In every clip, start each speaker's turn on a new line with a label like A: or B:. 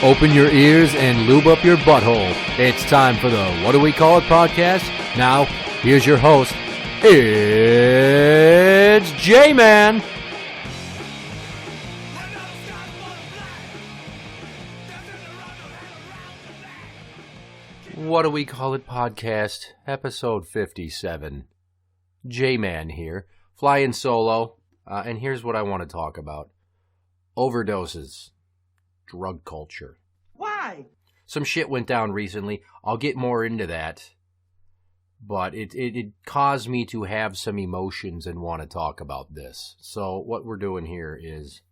A: Open your ears and lube up your butthole. It's time for the What Do We Call It podcast. Now, here's your host. It's Jmann. What Do We Call It podcast, episode 57. Jmann here, flying solo, and here's what I want to talk about. Overdoses. Drug culture.
B: Why?
A: Some shit went down recently. I'll get more into that. But it caused me to have some emotions and want to talk about this. So what we're doing here is,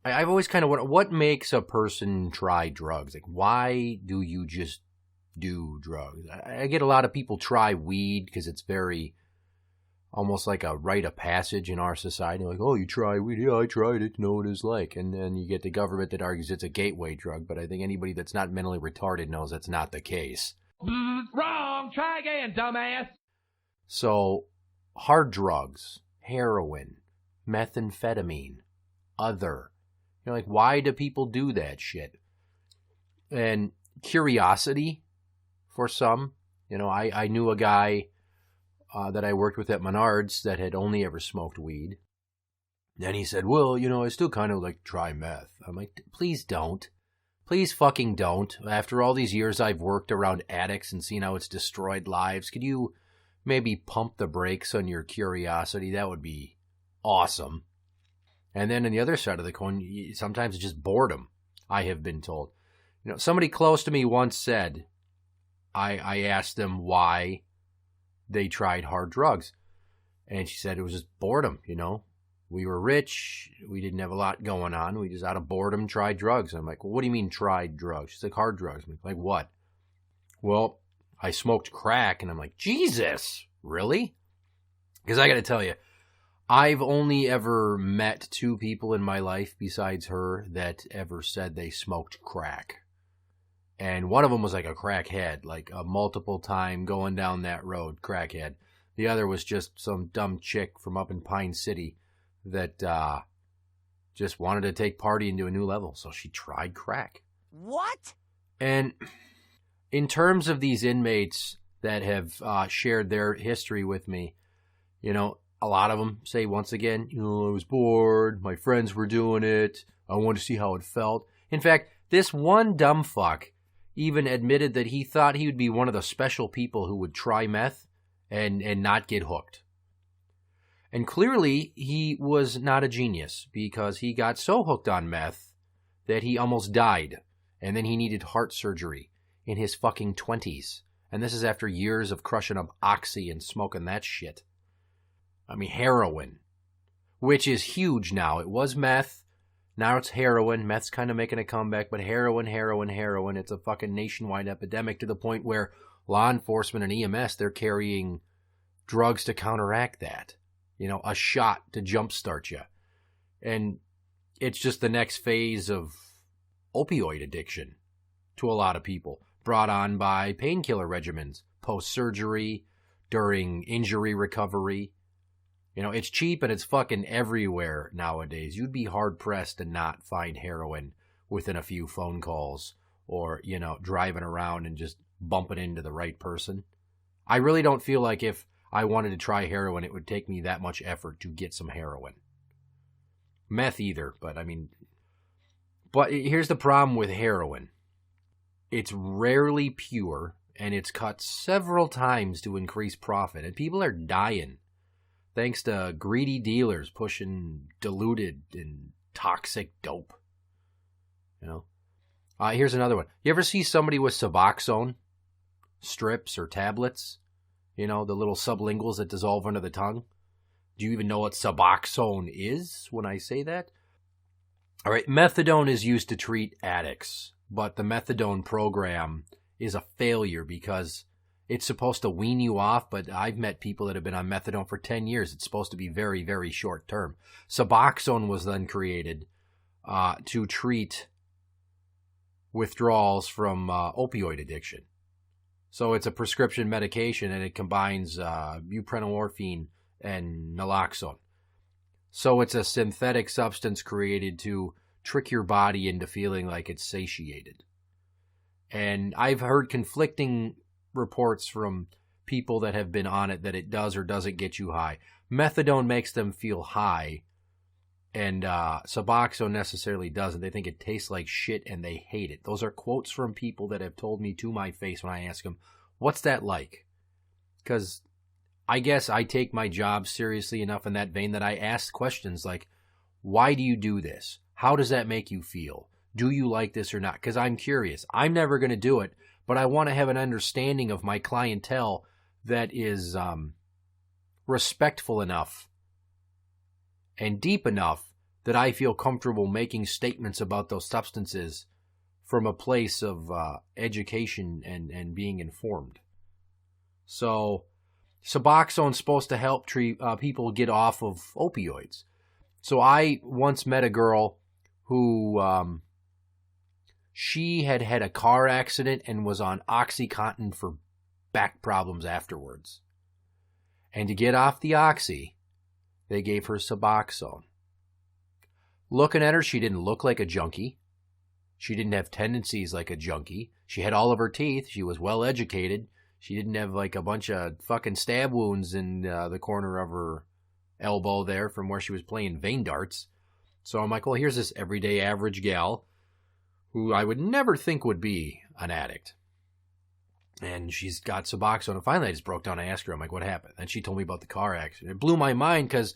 A: I've always kind of wondered, what makes a person try drugs? Like, why do you just do drugs? I get a lot of people try weed because it's very, almost like a rite of passage in our society. Like, oh, you try weed? Yeah, I tried it. Know what it's like. And then you get the government that argues it's a gateway drug. But I think anybody that's not mentally retarded knows that's not the case.
B: Wrong. Try again, dumbass.
A: So, hard drugs, heroin, methamphetamine, other. You know, like, why do people do that shit? And curiosity for some. You know, I knew a guy that I worked with at Menards that had only ever smoked weed. And he said, well, you know, I still kind of like to try meth. I'm like, please don't. Please fucking don't. After all these years I've worked around addicts and seen how it's destroyed lives, could you maybe pump the brakes on your curiosity? That would be awesome. And then on the other side of the coin, sometimes it's just boredom, I have been told. You know, somebody close to me once said, I asked them why they tried hard drugs. And she said it was just boredom, you know. We were rich. We didn't have a lot going on. We just, out of boredom, tried drugs. I'm like, well, what do you mean tried drugs? She's like, hard drugs. I'm like, what? Well, I smoked crack. And I'm like, Jesus, really? Because I got to tell you, I've only ever met two people in my life besides her that ever said they smoked crack. And one of them was like a crackhead, like a multiple time going down that road crackhead. The other was just some dumb chick from up in Pine City that just wanted to take partying to a new level. So she tried crack.
B: What?
A: And in terms of these inmates that have shared their history with me, you know, a lot of them say once again, you know, I was bored. My friends were doing it. I wanted to see how it felt. In fact, this one dumb fuck even admitted that he thought he would be one of the special people who would try meth and not get hooked. And clearly, he was not a genius because he got so hooked on meth that he almost died. And then he needed heart surgery in his fucking 20s. And this is after years of crushing up Oxy and smoking that shit. I mean, heroin, which is huge now. It was meth. Now it's heroin. Meth's kind of making a comeback, but heroin. It's a fucking nationwide epidemic to the point where law enforcement and EMS, they're carrying drugs to counteract that. You know, a shot to jumpstart you. And it's just the next phase of opioid addiction to a lot of people, brought on by painkiller regimens, post-surgery, during injury recovery. You know, it's cheap and it's fucking everywhere nowadays. You'd be hard-pressed to not find heroin within a few phone calls or, you know, driving around and just bumping into the right person. I really don't feel like if I wanted to try heroin, it would take me that much effort to get some heroin. Meth either, but I mean... But here's the problem with heroin. It's rarely pure, and it's cut several times to increase profit, and people are dying. Thanks to greedy dealers pushing diluted and toxic dope. You know? Here's another one. You ever see somebody with Suboxone strips or tablets? You know, the little sublinguals that dissolve under the tongue? Do you even know what Suboxone is when I say that? All right, methadone is used to treat addicts, but the methadone program is a failure because it's supposed to wean you off, but I've met people that have been on methadone for 10 years. It's supposed to be very, very short term. Suboxone was then created to treat withdrawals from opioid addiction. So it's a prescription medication, and it combines buprenorphine and naloxone. So it's a synthetic substance created to trick your body into feeling like it's satiated. And I've heard conflicting reports from people that have been on it that it does or doesn't get you high. Methadone makes them feel high, and Suboxone necessarily doesn't. They think it tastes like shit and they hate it. Those are quotes from people that have told me to my face when I ask them, what's that like? Because I guess I take my job seriously enough in that vein that I ask questions like, why do you do this? How does that make you feel? Do you like this or not? Because I'm curious. I'm never going to do it, but I want to have an understanding of my clientele that is respectful enough and deep enough that I feel comfortable making statements about those substances from a place of education and being informed. So Suboxone is supposed to help people get off of opioids. So I once met a girl who she had had a car accident and was on OxyContin for back problems afterwards. And to get off the Oxy, they gave her Suboxone. Looking at her, she didn't look like a junkie. She didn't have tendencies like a junkie. She had all of her teeth. She was well educated. She didn't have like a bunch of fucking stab wounds in the corner of her elbow there from where she was playing vein darts. So I'm like, well, here's this everyday average gal who I would never think would be an addict. And she's got Suboxone. And finally I just broke down and asked her, I'm like, what happened? And she told me about the car accident. It blew my mind because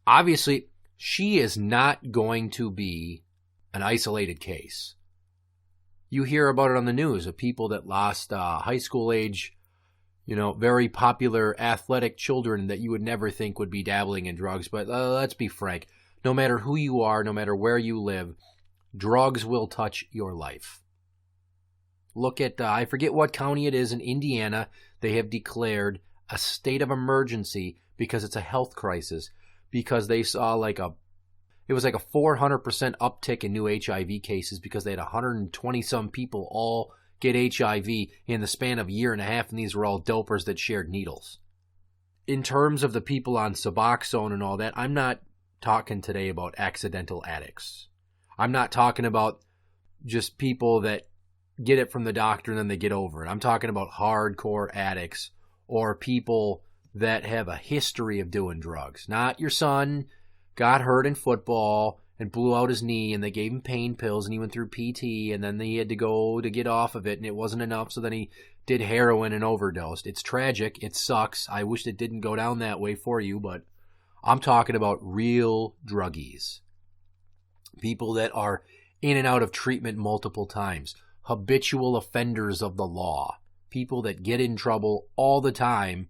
A: obviously she is not going to be an isolated case. You hear about it on the news of people that lost high school age, very popular athletic children that you would never think would be dabbling in drugs. But let's be frank. No matter who you are, no matter where you live, drugs will touch your life. Look at, I forget what county it is in Indiana. They have declared a state of emergency because it's a health crisis. Because they saw it was like a 400% uptick in new HIV cases because they had 120 some people all get HIV in the span of a year and a half, and these were all dopers that shared needles. In terms of the people on Suboxone and all that, I'm not talking today about accidental addicts. I'm not talking about just people that get it from the doctor and then they get over it. I'm talking about hardcore addicts or people that have a history of doing drugs. Not your son got hurt in football and blew out his knee and they gave him pain pills and he went through PT and then he had to go to get off of it and it wasn't enough, so then he did heroin and overdosed. It's tragic. It sucks. I wish it didn't go down that way for you, but I'm talking about real druggies. People that are in and out of treatment multiple times. Habitual offenders of the law. People that get in trouble all the time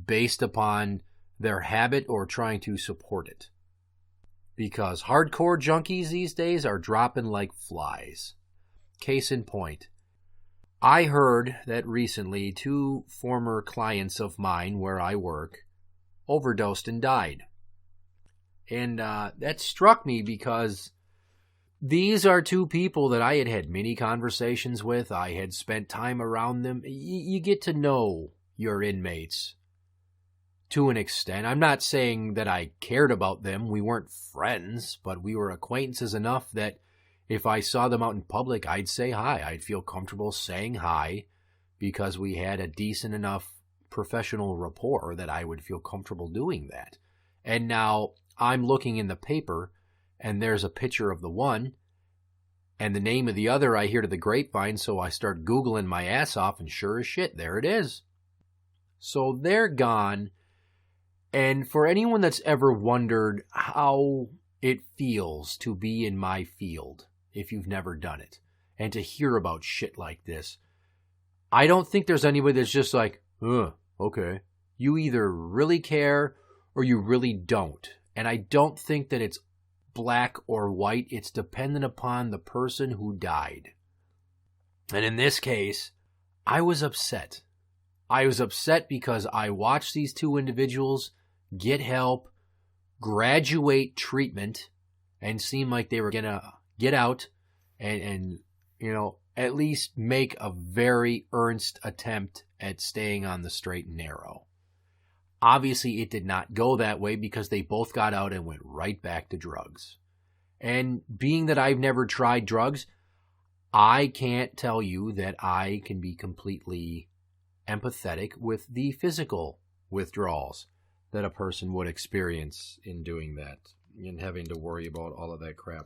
A: based upon their habit or trying to support it. Because hardcore junkies these days are dropping like flies. Case in point, I heard that recently 2 former clients of mine where I work overdosed and died. And that struck me because these are 2 people that I had had many conversations with. I had spent time around them. You get to know your inmates to an extent. I'm not saying that I cared about them. We weren't friends, but we were acquaintances enough that if I saw them out in public, I'd say hi. I'd feel comfortable saying hi because we had a decent enough professional rapport that I would feel comfortable doing that. And now I'm looking in the paper and there's a picture of the one and the name of the other I hear to the grapevine, so I start Googling my ass off and sure as shit, there it is. So they're gone. And for anyone that's ever wondered how it feels to be in my field, if you've never done it, and to hear about shit like this, I don't think there's anybody that's just like, okay. You either really care or you really don't. And I don't think that it's black or white. It's dependent upon the person who died. And in this case, I was upset. I was upset because I watched these 2 individuals get help, graduate treatment, and seem like they were going to get out and at least make a very earnest attempt at staying on the straight and narrow. Obviously, it did not go that way because they both got out and went right back to drugs. And being that I've never tried drugs, I can't tell you that I can be completely empathetic with the physical withdrawals that a person would experience in doing that and having to worry about all of that crap.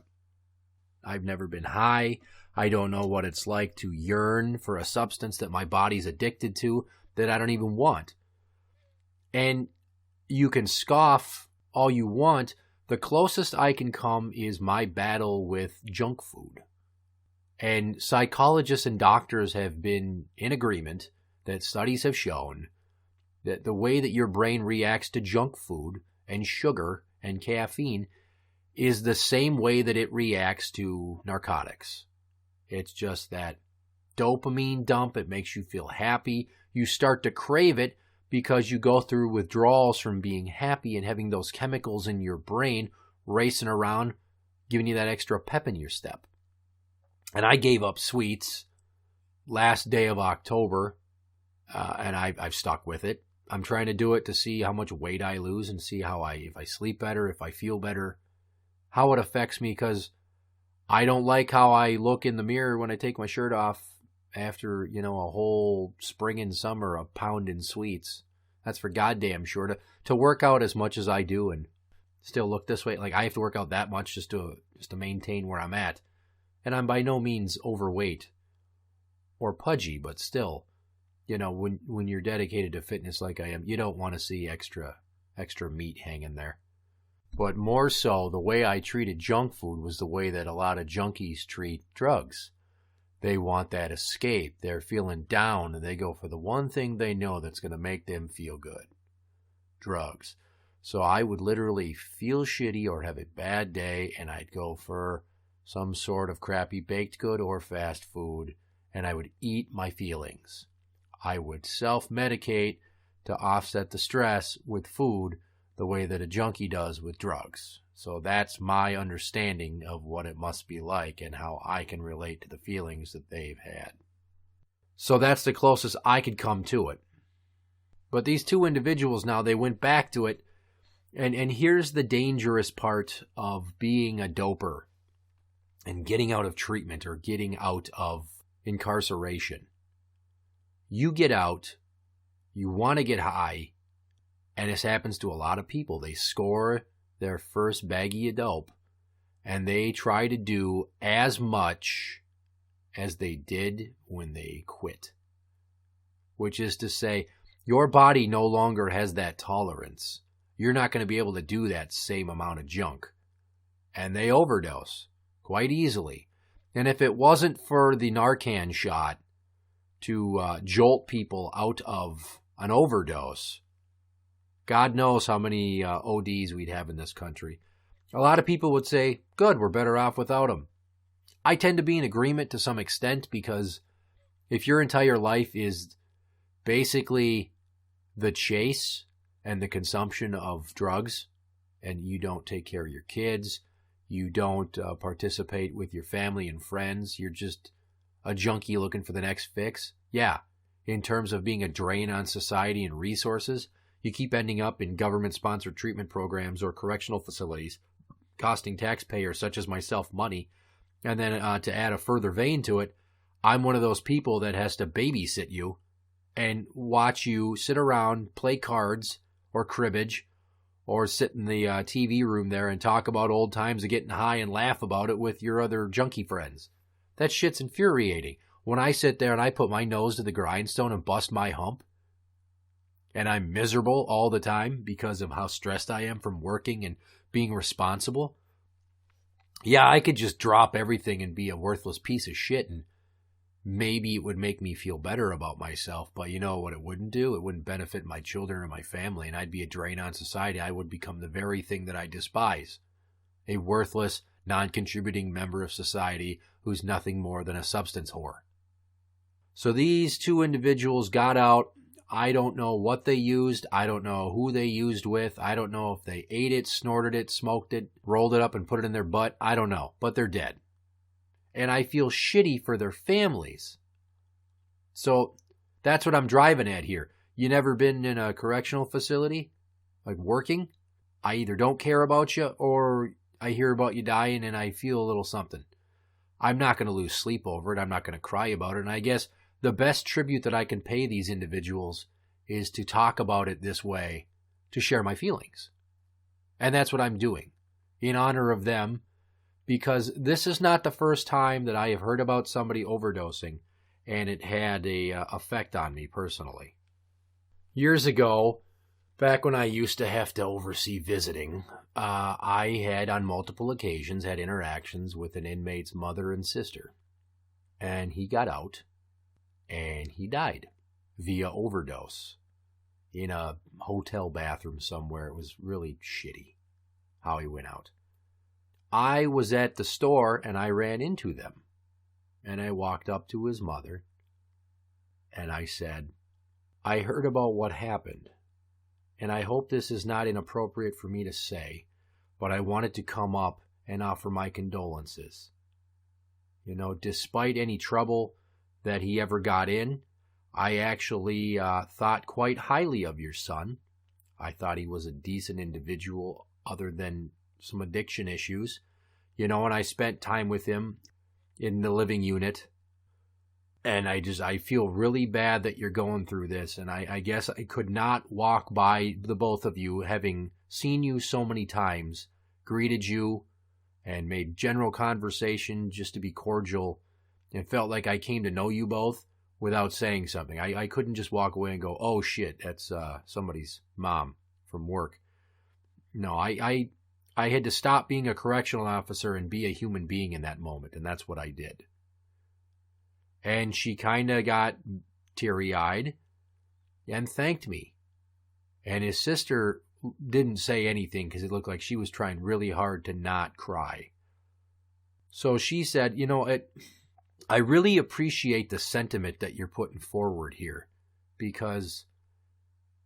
A: I've never been high. I don't know what it's like to yearn for a substance that my body's addicted to that I don't even want. And you can scoff all you want. The closest I can come is my battle with junk food. And psychologists and doctors have been in agreement that studies have shown that the way that your brain reacts to junk food and sugar and caffeine is the same way that it reacts to narcotics. It's just that dopamine dump. It makes you feel happy. You start to crave it because you go through withdrawals from being happy and having those chemicals in your brain racing around, giving you that extra pep in your step. And I gave up sweets last day of October, and I've stuck with it. I'm trying to do it to see how much weight I lose and see how if I sleep better, if I feel better, how it affects me, because I don't like how I look in the mirror when I take my shirt off after, a whole spring and summer of pounding sweets. That's for goddamn sure. To work out as much as I do and still look this way, like I have to work out that much just to maintain where I'm at. And I'm by no means overweight or pudgy, but still, when you're dedicated to fitness like I am, you don't want to see extra meat hanging there. But more so, the way I treated junk food was the way that a lot of junkies treat drugs. They want that escape. They're feeling down, and they go for the one thing they know that's going to make them feel good. Drugs. So I would literally feel shitty or have a bad day, and I'd go for some sort of crappy baked good or fast food, and I would eat my feelings. I would self-medicate to offset the stress with food the way that a junkie does with drugs. So that's my understanding of what it must be like and how I can relate to the feelings that they've had. So that's the closest I could come to it. But these two individuals now, they went back to it, and here's the dangerous part of being a doper and getting out of treatment or getting out of incarceration. You get out, you want to get high, and this happens to a lot of people. They score their first baggie of dope, and they try to do as much as they did when they quit. Which is to say, your body no longer has that tolerance. You're not going to be able to do that same amount of junk. And they overdose quite easily. And if it wasn't for the Narcan shot to jolt people out of an overdose, God knows how many ODs we'd have in this country. A lot of people would say, good, we're better off without them. I tend to be in agreement to some extent, because if your entire life is basically the chase and the consumption of drugs, and you don't take care of your kids, you don't participate with your family and friends, you're just a junkie looking for the next fix. Yeah, in terms of being a drain on society and resources, you keep ending up in government-sponsored treatment programs or correctional facilities, costing taxpayers such as myself money. And then to add a further vein to it, I'm one of those people that has to babysit you and watch you sit around, play cards or cribbage, or sit in the TV room there and talk about old times of getting high and laugh about it with your other junkie friends. That shit's infuriating. When I sit there and I put my nose to the grindstone and bust my hump, and I'm miserable all the time because of how stressed I am from working and being responsible, yeah, I could just drop everything and be a worthless piece of shit, and maybe it would make me feel better about myself. But you know what it wouldn't do? It wouldn't benefit my children or my family, and I'd be a drain on society. I would become the very thing that I despise, a worthless, non-contributing member of society who's nothing more than a substance whore. So these two individuals got out. I don't know what they used. I don't know who they used with. I don't know if they ate it, snorted it, smoked it, rolled it up and put it in their butt. I don't know, but they're dead. And I feel shitty for their families. So that's what I'm driving at here. You never been in a correctional facility, like working? I either don't care about you or I hear about you dying and I feel a little something. I'm not going to lose sleep over it. I'm not going to cry about it. And I guess the best tribute that I can pay these individuals is to talk about it this way, to share my feelings. And that's what I'm doing in honor of them, because this is not the first time that I have heard about somebody overdosing and it had a effect on me personally. Years ago, back when I used to have to oversee visiting, I had on multiple occasions had interactions with an inmate's mother and sister. And he got out and he died via overdose in a hotel bathroom somewhere. It was really shitty how he went out. I was at the store and I ran into them. And I walked up to his mother and I said, I heard about what happened. And I hope this is not inappropriate for me to say, but I wanted to come up and offer my condolences. You know, despite any trouble that he ever got in, I actually thought quite highly of your son. I thought he was a decent individual other than some addiction issues. You know, and I spent time with him in the living unit. And I feel really bad that you're going through this. And I guess I could not walk by the both of you, having seen you so many times, greeted you, and made general conversation just to be cordial, and felt like I came to know you both without saying something. I couldn't just walk away and go, oh shit, that's somebody's mom from work. No, I had to stop being a correctional officer and be a human being in that moment, and that's what I did. And she kind of got teary-eyed and thanked me. And his sister didn't say anything because it looked like she was trying really hard to not cry. So she said, you know, I really appreciate the sentiment that you're putting forward here. Because,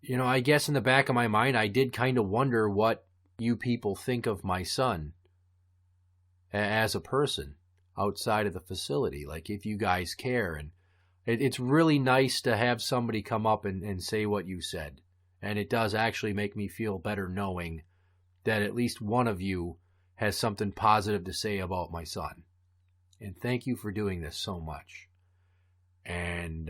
A: you know, I guess in the back of my mind, I did kind of wonder what you people think of my son as a person outside of the facility, like if you guys care. And it's really nice to have somebody come up and say what you said. And it does actually make me feel better knowing that at least one of you has something positive to say about my son. And thank you for doing this so much. And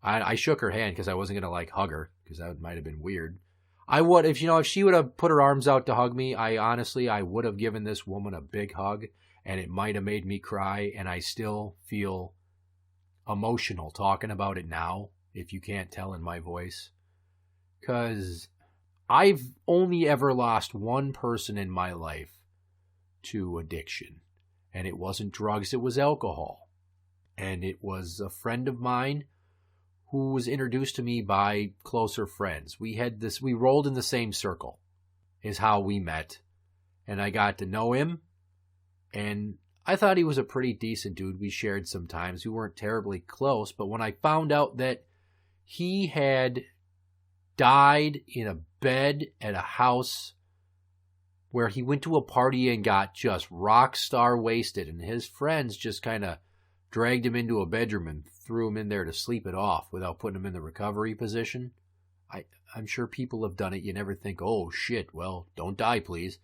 A: I shook her hand because I wasn't going to like hug her, because that might have been weird. I would, if she would have put her arms out to hug me, I would have given this woman a big hug. And it might have made me cry, and I still feel emotional talking about it now, if you can't tell in my voice. Because I've only ever lost one person in my life to addiction. And it wasn't drugs, it was alcohol. And it was a friend of mine who was introduced to me by closer friends. We rolled in the same circle, is how we met. And I got to know him. And I thought he was a pretty decent dude. We shared some times. We weren't terribly close. But when I found out that he had died in a bed at a house where he went to a party and got just rock star wasted, and his friends just kind of dragged him into a bedroom and threw him in there to sleep it off without putting him in the recovery position. I'm sure people have done it. You never think, oh shit, well, don't die please.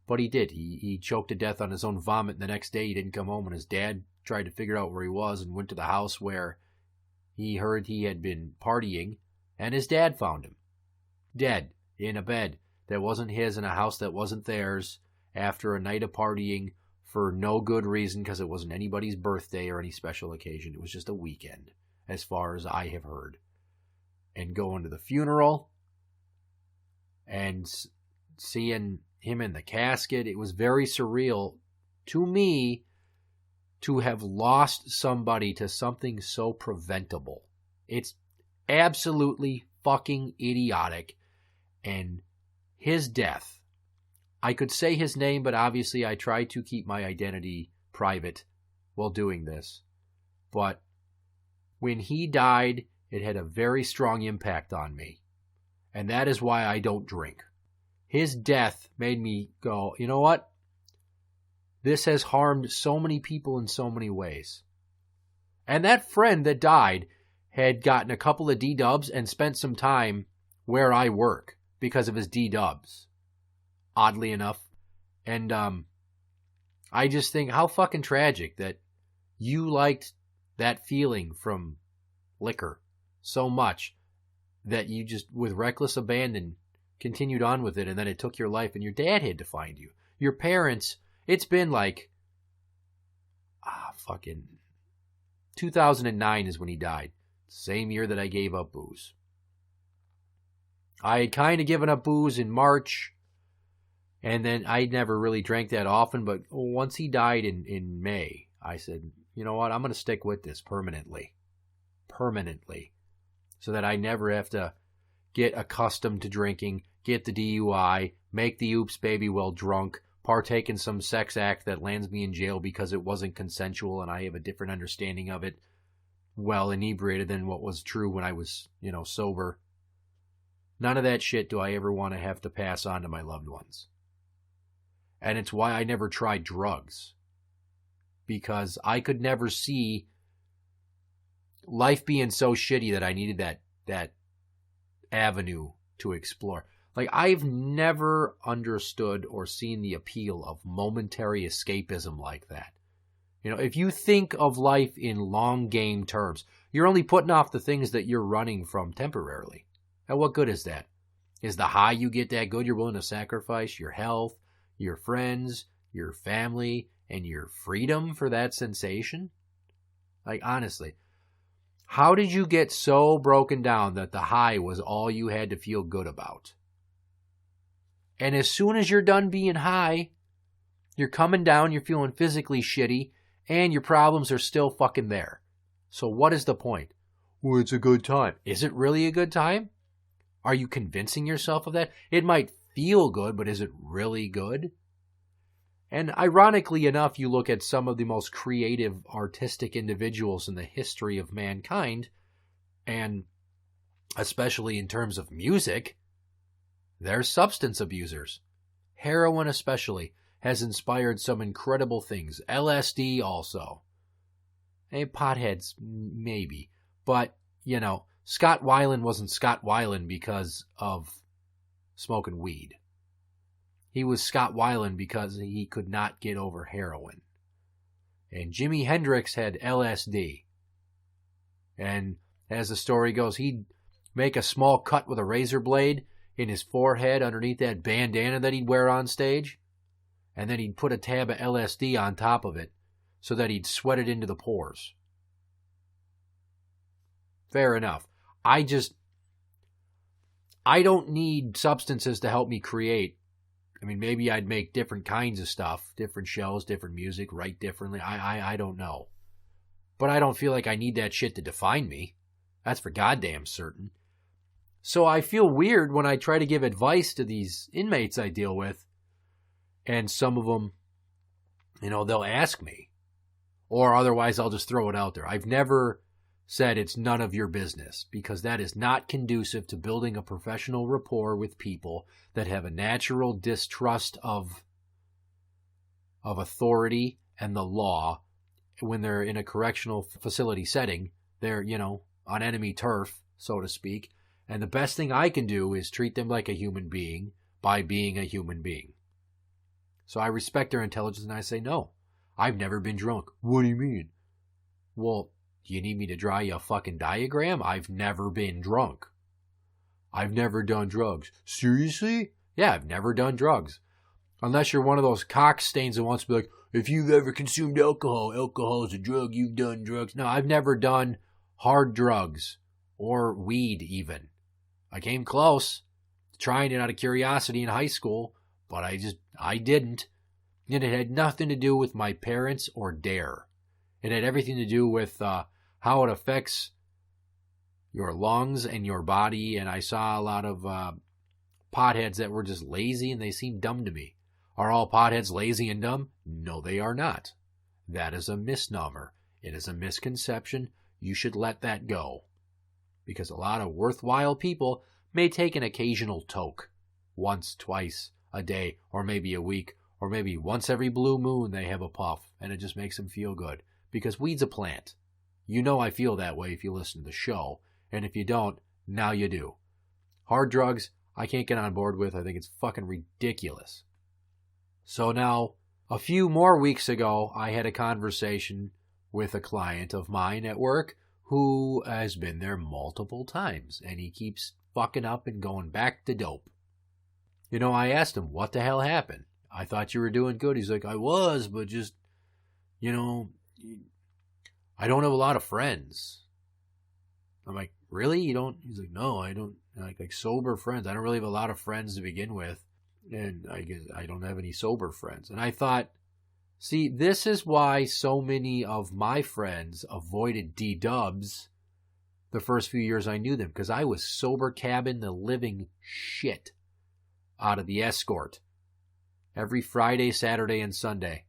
A: But he did. He choked to death on his own vomit, and the next day he didn't come home, and his dad tried to figure out where he was and went to the house where he heard he had been partying, and his dad found him dead in a bed that wasn't his in a house that wasn't theirs after a night of partying for no good reason, because it wasn't anybody's birthday or any special occasion. It was just a weekend, as far as I have heard. And going to the funeral and seeing him in the casket, it was very surreal to me to have lost somebody to something so preventable. It's absolutely fucking idiotic. And his death, I could say his name, but obviously I try to keep my identity private while doing this. But when he died, it had a very strong impact on me. And that is why I don't drink. His death made me go, you know what? This has harmed so many people in so many ways. And that friend that died had gotten a couple of D-dubs and spent some time where I work because of his D-dubs, oddly enough. And I just think how fucking tragic that you liked that feeling from liquor so much that you just, with reckless abandon, continued on with it, and then it took your life, and your dad had to find you. Your parents, it's been like, fucking 2009 is when he died. Same year that I gave up booze. I had kind of given up booze in March, and then I never really drank that often, but once he died in May, I said, you know what, I'm going to stick with this permanently, so that I never have to get accustomed to drinking, get the DUI, make the oops baby while drunk, partake in some sex act that lands me in jail because it wasn't consensual and I have a different understanding of it while inebriated than what was true when I was, sober. None of that shit do I ever want to have to pass on to my loved ones. And it's why I never tried drugs. Because I could never see life being so shitty that I needed that avenue to explore. Like, I've never understood or seen the appeal of momentary escapism like that. If you think of life in long game terms, you're only putting off the things that you're running from temporarily. And what good is that? Is the high you get that good you're willing to sacrifice your health, your friends, your family, and your freedom for that sensation? Like, honestly, how did you get so broken down that the high was all you had to feel good about? And as soon as you're done being high, you're coming down, you're feeling physically shitty, and your problems are still fucking there. So what is the point? Well, it's a good time. Is it really a good time? Are you convincing yourself of that? It might feel good, but is it really good? And ironically enough, you look at some of the most creative, artistic individuals in the history of mankind, and especially in terms of music, they're substance abusers. Heroin especially has inspired some incredible things. LSD also. And potheads, maybe. But, Scott Weiland wasn't Scott Weiland because of smoking weed. He was Scott Weiland because he could not get over heroin. And Jimi Hendrix had LSD. And as the story goes, he'd make a small cut with a razor blade in his forehead underneath that bandana that he'd wear on stage. And then he'd put a tab of LSD on top of it so that he'd sweat it into the pores. Fair enough. I don't need substances to help me create. I mean, maybe I'd make different kinds of stuff, different shows, different music, write differently. I don't know. But I don't feel like I need that shit to define me. That's for goddamn certain. So I feel weird when I try to give advice to these inmates I deal with, and some of them, they'll ask me, or otherwise I'll just throw it out there. I've never said it's none of your business, because that is not conducive to building a professional rapport with people that have a natural distrust of authority and the law when they're in a correctional facility setting. They're, on enemy turf, so to speak. And the best thing I can do is treat them like a human being by being a human being. So I respect their intelligence and I say, no, I've never been drunk. What do you mean? Well, do you need me to draw you a fucking diagram? I've never been drunk. I've never done drugs. Seriously? Yeah, I've never done drugs. Unless you're one of those cock stains that wants to be like, if you've ever consumed alcohol, alcohol is a drug, you've done drugs. No, I've never done hard drugs or weed even. I came close to trying it out of curiosity in high school, but I didn't. And it had nothing to do with my parents or dare. It had everything to do with how it affects your lungs and your body. And I saw a lot of potheads that were just lazy and they seemed dumb to me. Are all potheads lazy and dumb? No, they are not. That is a misnomer. It is a misconception. You should let that go. Because a lot of worthwhile people may take an occasional toke. Once, twice, a day, or maybe a week, or maybe once every blue moon they have a puff, and it just makes them feel good. Because weed's a plant. You know I feel that way if you listen to the show, and if you don't, now you do. Hard drugs, I can't get on board with. I think it's fucking ridiculous. So now, a few more weeks ago, I had a conversation with a client of mine at work who has been there multiple times, and he keeps fucking up and going back to dope. I asked him, what the hell happened? I thought you were doing good. He's like, I was, but just, I don't have a lot of friends. I'm like, really? You don't? He's like, no, I don't. Like sober friends. I don't really have a lot of friends to begin with. And I guess I don't have any sober friends. And I thought, see, this is why so many of my friends avoided D-dubs the first few years I knew them, because I was sober cabbing the living shit out of the escort. Every Friday, Saturday, and Sunday,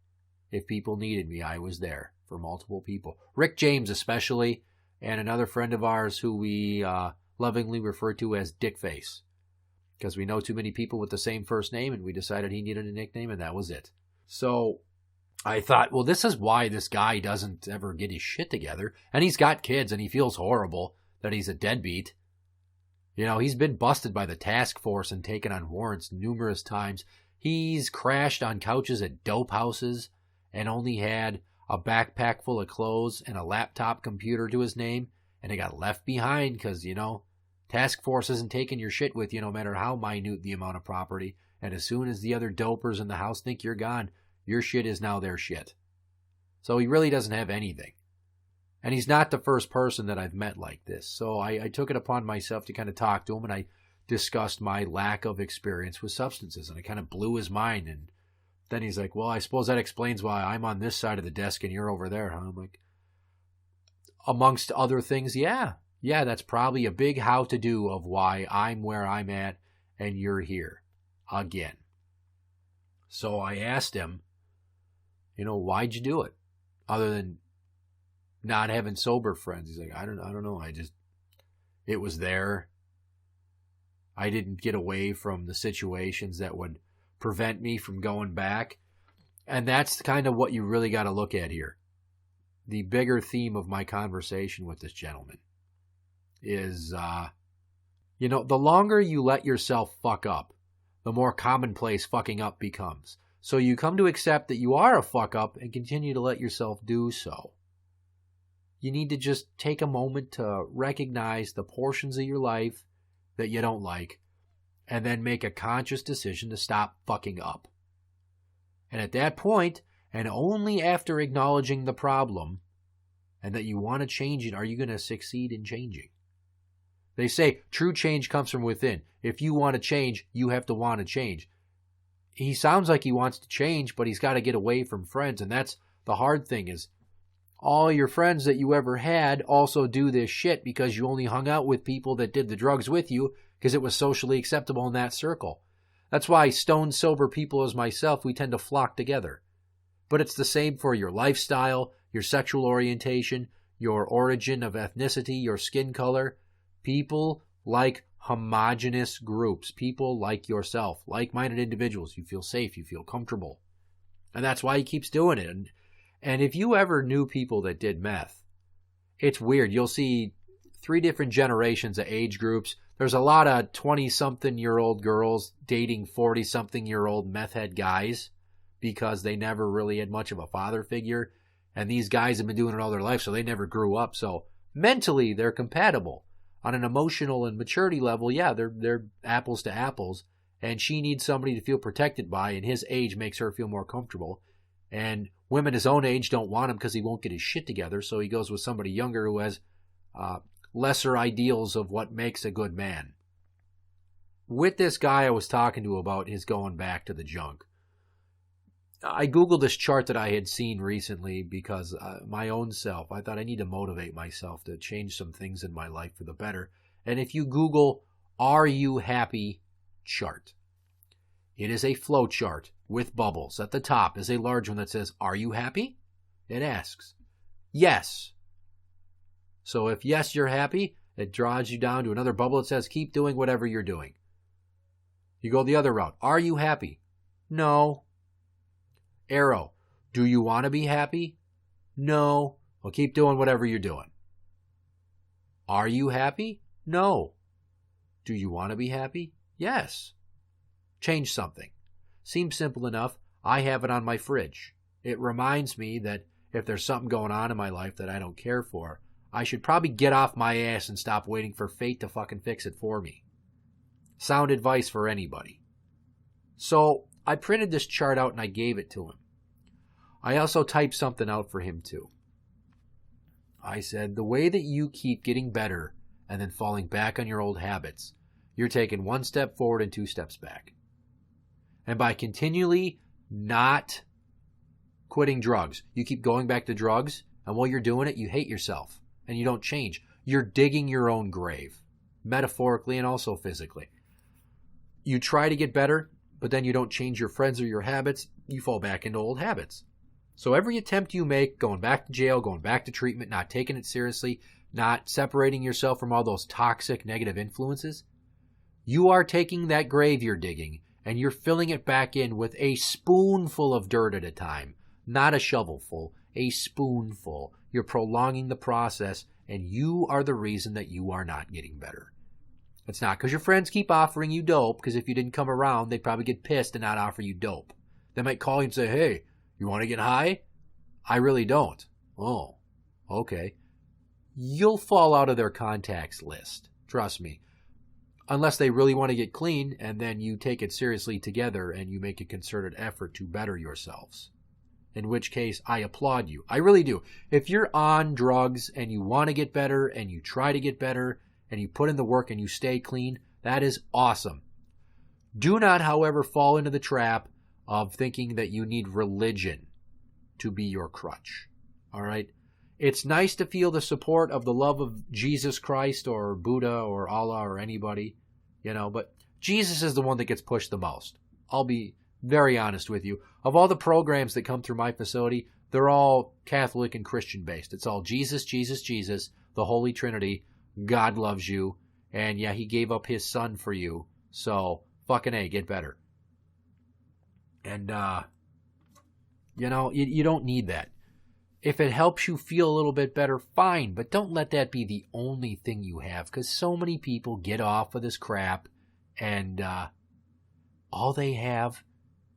A: if people needed me, I was there for multiple people. Rick James especially, and another friend of ours who we lovingly refer to as Dickface, because we know too many people with the same first name, and we decided he needed a nickname, and that was it. So I thought, well, this is why this guy doesn't ever get his shit together. And he's got kids, and he feels horrible that he's a deadbeat. He's been busted by the task force and taken on warrants numerous times. He's crashed on couches at dope houses and only had a backpack full of clothes and a laptop computer to his name. And he got left behind because, task force isn't taking your shit with you no matter how minute the amount of property. And as soon as the other dopers in the house think you're gone, your shit is now their shit. So he really doesn't have anything. And he's not the first person that I've met like this. So I took it upon myself to kind of talk to him, and I discussed my lack of experience with substances. And I kind of blew his mind. And then he's like, well, I suppose that explains why I'm on this side of the desk and you're over there. And I'm like, amongst other things, yeah, that's probably a big how-to-do of why I'm where I'm at and you're here again. So I asked him, why'd you do it? Other than not having sober friends. He's like, I don't know. It was there. I didn't get away from the situations that would prevent me from going back. And that's kind of what you really got to look at here. The bigger theme of my conversation with this gentleman is, the longer you let yourself fuck up, the more commonplace fucking up becomes. So you come to accept that you are a fuck up and continue to let yourself do so. You need to just take a moment to recognize the portions of your life that you don't like, and then make a conscious decision to stop fucking up. And at that point, and only after acknowledging the problem and that you want to change it, are you going to succeed in changing. They say true change comes from within. If you want to change, you have to want to change. He sounds like he wants to change, but he's got to get away from friends. And that's the hard thing, is all your friends that you ever had also do this shit because you only hung out with people that did the drugs with you because it was socially acceptable in that circle. That's why stone sober people as myself, we tend to flock together. But it's the same for your lifestyle, your sexual orientation, your origin of ethnicity, your skin color. People like homogenous groups, people like yourself, like-minded individuals. You feel safe, you feel comfortable. And that's why he keeps doing it. And if you ever knew people that did meth, it's weird. You'll see 3 different generations of age groups. There's a lot of 20-something-year-old girls dating 40-something-year-old meth head guys because they never really had much of a father figure. And these guys have been doing it all their life, so they never grew up. So mentally, they're compatible. On an emotional and maturity level, yeah, they're apples to apples. And she needs somebody to feel protected by, and his age makes her feel more comfortable. And women his own age don't want him because he won't get his shit together, so he goes with somebody younger who has lesser ideals of what makes a good man. With this guy I was talking to about his going back to the junk, I Googled this chart that I had seen recently because my own self, I thought I need to motivate myself to change some things in my life for the better. And if you Google, "Are you happy?" chart, it is a flow chart with bubbles. At the top is a large one that says, "Are you happy?" It asks, yes. So if yes, you're happy, it draws you down to another bubble that says, keep doing whatever you're doing. You go the other route. Are you happy? No. Arrow. Do you want to be happy? No. Well, keep doing whatever you're doing. Are you happy? No. Do you want to be happy? Yes. Change something. Seems simple enough. I have it on my fridge. It reminds me that if there's something going on in my life that I don't care for, I should probably get off my ass and stop waiting for fate to fucking fix it for me. Sound advice for anybody. So I printed this chart out and I gave it to him. I also typed something out for him too. I said, the way that you keep getting better and then falling back on your old habits, you're taking 1 step forward and 2 steps back. And by continually not quitting drugs, you keep going back to drugs, and while you're doing it, you hate yourself and you don't change. You're digging your own grave, metaphorically and also physically. You try to get better, but then you don't change your friends or your habits, you fall back into old habits. So every attempt you make, going back to jail, going back to treatment, not taking it seriously, not separating yourself from all those toxic negative influences, you are taking that grave you're digging and you're filling it back in with a spoonful of dirt at a time, not a shovelful, a spoonful. You're prolonging the process, and you are the reason that you are not getting better. It's not because your friends keep offering you dope, because if you didn't come around, they'd probably get pissed and not offer you dope. They might call you and say, hey, you want to get high? I really don't. Oh, okay. You'll fall out of their contacts list. Trust me. Unless they really want to get clean, and then you take it seriously together and you make a concerted effort to better yourselves. In which case, I applaud you. I really do. If you're on drugs and you want to get better and you try to get better and you put in the work and you stay clean, that is awesome. Do not, however, fall into the trap of thinking that you need religion to be your crutch. All right? It's nice to feel the support of the love of Jesus Christ or Buddha or Allah or anybody, but Jesus is the one that gets pushed the most. I'll be very honest with you. Of all the programs that come through my facility, they're all Catholic and Christian based. It's all Jesus, Jesus, Jesus, the Holy Trinity. God loves you. And yeah, he gave up his son for you. So fucking A, get better. And, you don't need that. If it helps you feel a little bit better, fine. But don't let that be the only thing you have. Because so many people get off of this crap and all they have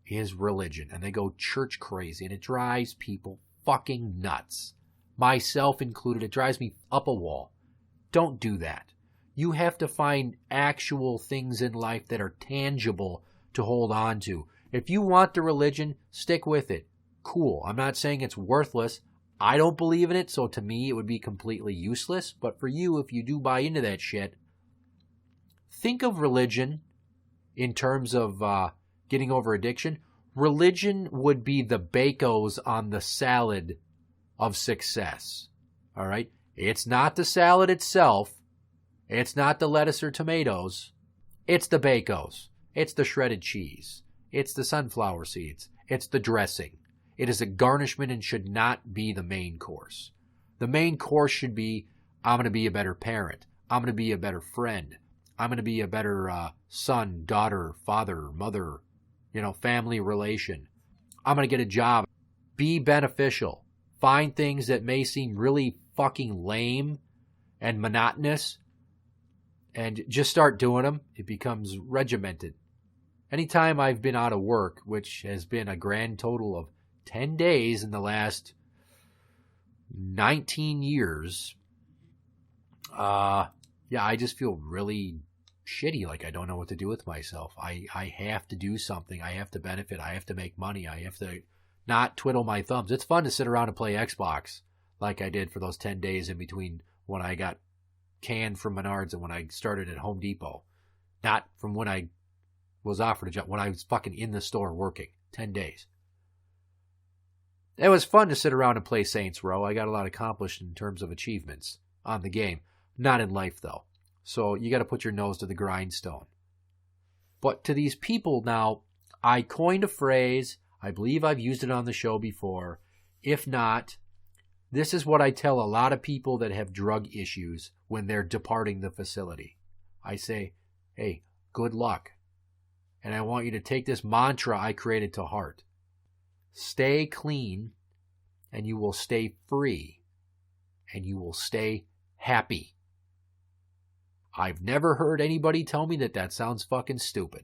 A: is religion. And they go church crazy. And it drives people fucking nuts. Myself included. It drives me up a wall. Don't do that. You have to find actual things in life that are tangible to hold on to. If you want the religion, stick with it. Cool. I'm not saying it's worthless. I don't believe in it, so to me it would be completely useless. But for you, if you do buy into that shit, think of religion in terms of getting over addiction. Religion would be the bacos on the salad of success. All right? It's not the salad itself. It's not the lettuce or tomatoes. It's the bacos. It's the shredded cheese. It's the sunflower seeds. It's the dressing. It is a garnishment and should not be the main course. The main course should be, I'm going to be a better parent. I'm going to be a better friend. I'm going to be a better son, daughter, father, mother, family relation. I'm going to get a job. Be beneficial. Find things that may seem really fucking lame and monotonous and just start doing them. It becomes regimented. Anytime I've been out of work, which has been a grand total of 10 days in the last 19 years, I just feel really shitty, like I don't know what to do with myself. I have to do something. I have to benefit. I have to make money. I have to not twiddle my thumbs. It's fun to sit around and play Xbox like I did for those 10 days in between when I got canned from Menards and when I started at Home Depot. Not from when I was offered a job, when I was fucking in the store working. 10 days. It was fun to sit around and play Saints Row. I got a lot accomplished in terms of achievements on the game. Not in life, though. So you got to put your nose to the grindstone. But to these people now, I coined a phrase. I believe I've used it on the show before. If not, this is what I tell a lot of people that have drug issues when they're departing the facility. I say, hey, good luck. And I want you to take this mantra I created to heart. Stay clean, and you will stay free, and you will stay happy. I've never heard anybody tell me that sounds fucking stupid.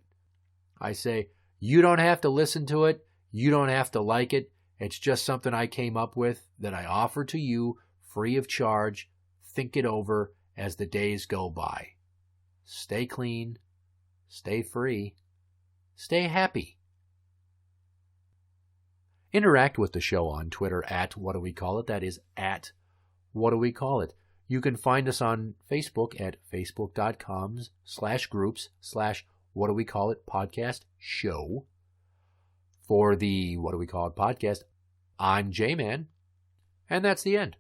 A: I say, you don't have to listen to it. You don't have to like it. It's just something I came up with that I offer to you free of charge. Think it over as the days go by. Stay clean, stay free, stay happy. Interact with the show on Twitter at What Do We Call It? That is at What Do We Call It? You can find us on Facebook at facebook.com/groups/What Do We Call It podcast show. For the What Do We Call It podcast, I'm Jmann, and that's the end.